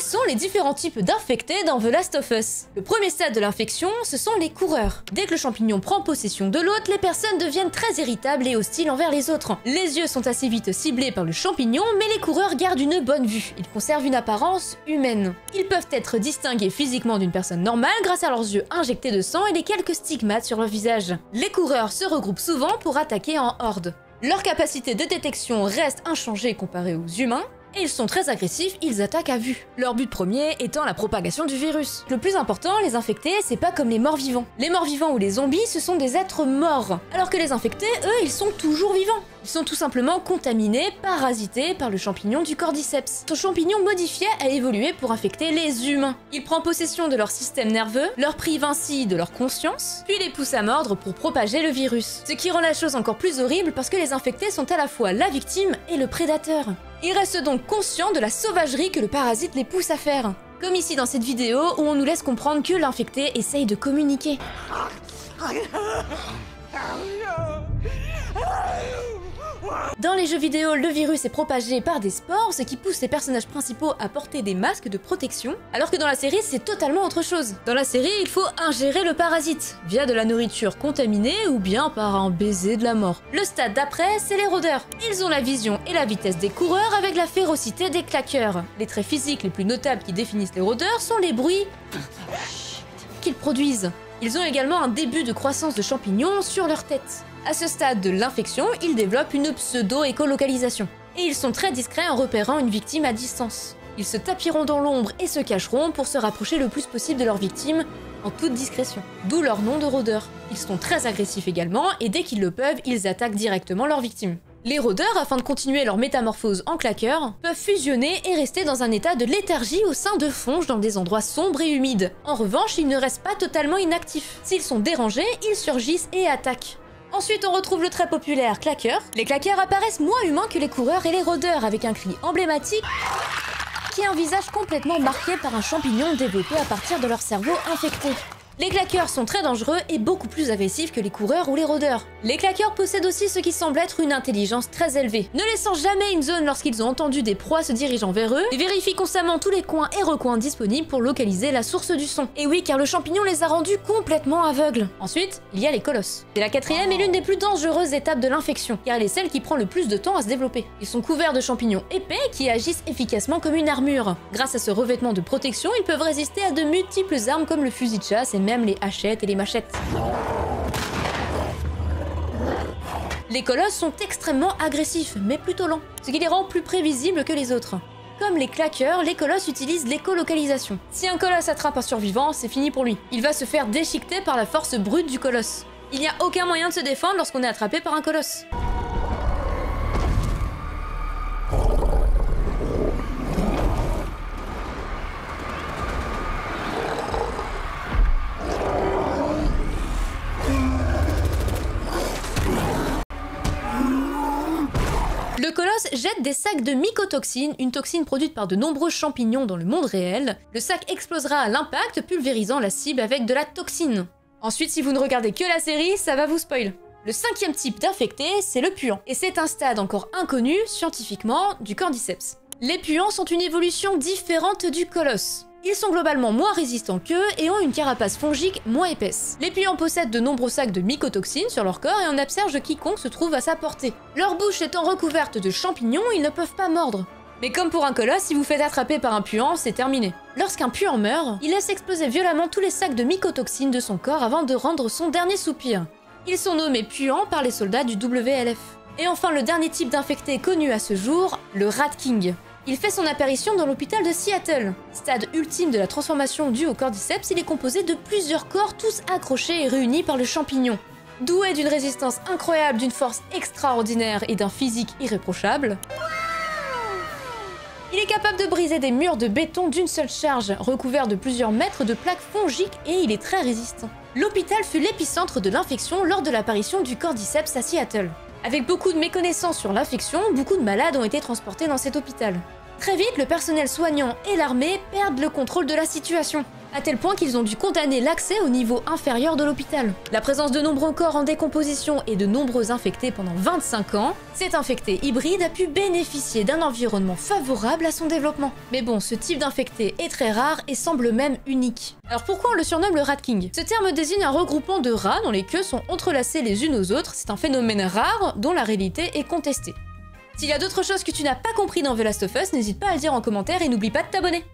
Quels sont les différents types d'infectés dans The Last of Us? Le premier stade de l'infection, ce sont les coureurs. Dès que le champignon prend possession de l'hôte, les personnes deviennent très irritables et hostiles envers les autres. Les yeux sont assez vite ciblés par le champignon, mais les coureurs gardent une bonne vue. Ils conservent une apparence humaine. Ils peuvent être distingués physiquement d'une personne normale grâce à leurs yeux injectés de sang et les quelques stigmates sur leur visage. Les coureurs se regroupent souvent pour attaquer en horde. Leur capacité de détection reste inchangée comparée aux humains, et ils sont très agressifs, ils attaquent à vue. Leur but premier étant la propagation du virus. Le plus important, les infectés, c'est pas comme les morts-vivants. Les morts-vivants ou les zombies, ce sont des êtres morts. Alors que les infectés, eux, ils sont toujours vivants. Ils sont tout simplement contaminés, parasités par le champignon du cordyceps. Ce champignon modifié a évolué pour infecter les humains. Il prend possession de leur système nerveux, leur prive ainsi de leur conscience, puis les pousse à mordre pour propager le virus. Ce qui rend la chose encore plus horrible parce que les infectés sont à la fois la victime et le prédateur. Ils restent donc conscients de la sauvagerie que le parasite les pousse à faire. Comme ici dans cette vidéo où on nous laisse comprendre que l'infecté essaye de communiquer. Dans les jeux vidéo, le virus est propagé par des spores, ce qui pousse les personnages principaux à porter des masques de protection, alors que dans la série, c'est totalement autre chose. Dans la série, il faut ingérer le parasite, via de la nourriture contaminée ou bien par un baiser de la mort. Le stade d'après, c'est les rôdeurs. Ils ont la vision et la vitesse des coureurs avec la férocité des claqueurs. Les traits physiques les plus notables qui définissent les rôdeurs sont les bruits qu'ils produisent. Ils ont également un début de croissance de champignons sur leur tête. À ce stade de l'infection, ils développent une pseudo-écolocalisation. Et ils sont très discrets en repérant une victime à distance. Ils se tapiront dans l'ombre et se cacheront pour se rapprocher le plus possible de leur victime en toute discrétion. D'où leur nom de rôdeurs. Ils sont très agressifs également et dès qu'ils le peuvent, ils attaquent directement leur victime. Les rôdeurs, afin de continuer leur métamorphose en claqueurs, peuvent fusionner et rester dans un état de léthargie au sein de fonges dans des endroits sombres et humides. En revanche, ils ne restent pas totalement inactifs. S'ils sont dérangés, ils surgissent et attaquent. Ensuite, on retrouve le très populaire claqueur. Les claqueurs apparaissent moins humains que les coureurs et les rôdeurs, avec un cri emblématique qui est un visage complètement marqué par un champignon développé à partir de leur cerveau infecté. Les claqueurs sont très dangereux et beaucoup plus agressifs que les coureurs ou les rôdeurs. Les claqueurs possèdent aussi ce qui semble être une intelligence très élevée. Ne laissant jamais une zone lorsqu'ils ont entendu des proies se dirigeant vers eux, ils vérifient constamment tous les coins et recoins disponibles pour localiser la source du son. Et oui, car le champignon les a rendus complètement aveugles. Ensuite, il y a les colosses. C'est la quatrième et l'une des plus dangereuses étapes de l'infection, car elle est celle qui prend le plus de temps à se développer. Ils sont couverts de champignons épais qui agissent efficacement comme une armure. Grâce à ce revêtement de protection, ils peuvent résister à de multiples armes comme le fusil de chasse et même les hachettes et les machettes. Les colosses sont extrêmement agressifs, mais plutôt lents, ce qui les rend plus prévisibles que les autres. Comme les claqueurs, les colosses utilisent l'écolocalisation. Si un colosse attrape un survivant, c'est fini pour lui. Il va se faire déchiqueter par la force brute du colosse. Il n'y a aucun moyen de se défendre lorsqu'on est attrapé par un colosse. Le colosse jette des sacs de mycotoxine, une toxine produite par de nombreux champignons dans le monde réel. Le sac explosera à l'impact, pulvérisant la cible avec de la toxine. Ensuite, si vous ne regardez que la série, ça va vous spoil. Le cinquième type d'infecté, c'est le puant. Et c'est un stade encore inconnu, scientifiquement, du cordyceps. Les puants sont une évolution différente du colosse. Ils sont globalement moins résistants qu'eux et ont une carapace fongique moins épaisse. Les puants possèdent de nombreux sacs de mycotoxines sur leur corps et en absergent quiconque se trouve à sa portée. Leur bouche étant recouverte de champignons, ils ne peuvent pas mordre. Mais comme pour un colosse, si vous faites attraper par un puant, c'est terminé. Lorsqu'un puant meurt, il laisse exploser violemment tous les sacs de mycotoxines de son corps avant de rendre son dernier soupir. Ils sont nommés puants par les soldats du WLF. Et enfin le dernier type d'infecté connu à ce jour, le Rat King. Il fait son apparition dans l'hôpital de Seattle. Stade ultime de la transformation due au cordyceps, il est composé de plusieurs corps tous accrochés et réunis par le champignon. Doué d'une résistance incroyable, d'une force extraordinaire et d'un physique irréprochable, il est capable de briser des murs de béton d'une seule charge, recouvert de plusieurs mètres de plaques fongiques et il est très résistant. L'hôpital fut l'épicentre de l'infection lors de l'apparition du cordyceps à Seattle. Avec beaucoup de méconnaissances sur l'infection, beaucoup de malades ont été transportés dans cet hôpital. Très vite, le personnel soignant et l'armée perdent le contrôle de la situation. à tel point qu'ils ont dû condamner l'accès au niveau inférieur de l'hôpital. La présence de nombreux corps en décomposition et de nombreux infectés pendant 25 ans, cet infecté hybride a pu bénéficier d'un environnement favorable à son développement. Mais bon, ce type d'infecté est très rare et semble même unique. Alors pourquoi on le surnomme le Rat King? Ce terme désigne un regroupement de rats dont les queues sont entrelacées les unes aux autres, c'est un phénomène rare dont la réalité est contestée. S'il y a d'autres choses que tu n'as pas compris dans The Last of Us, n'hésite pas à le dire en commentaire et n'oublie pas de t'abonner.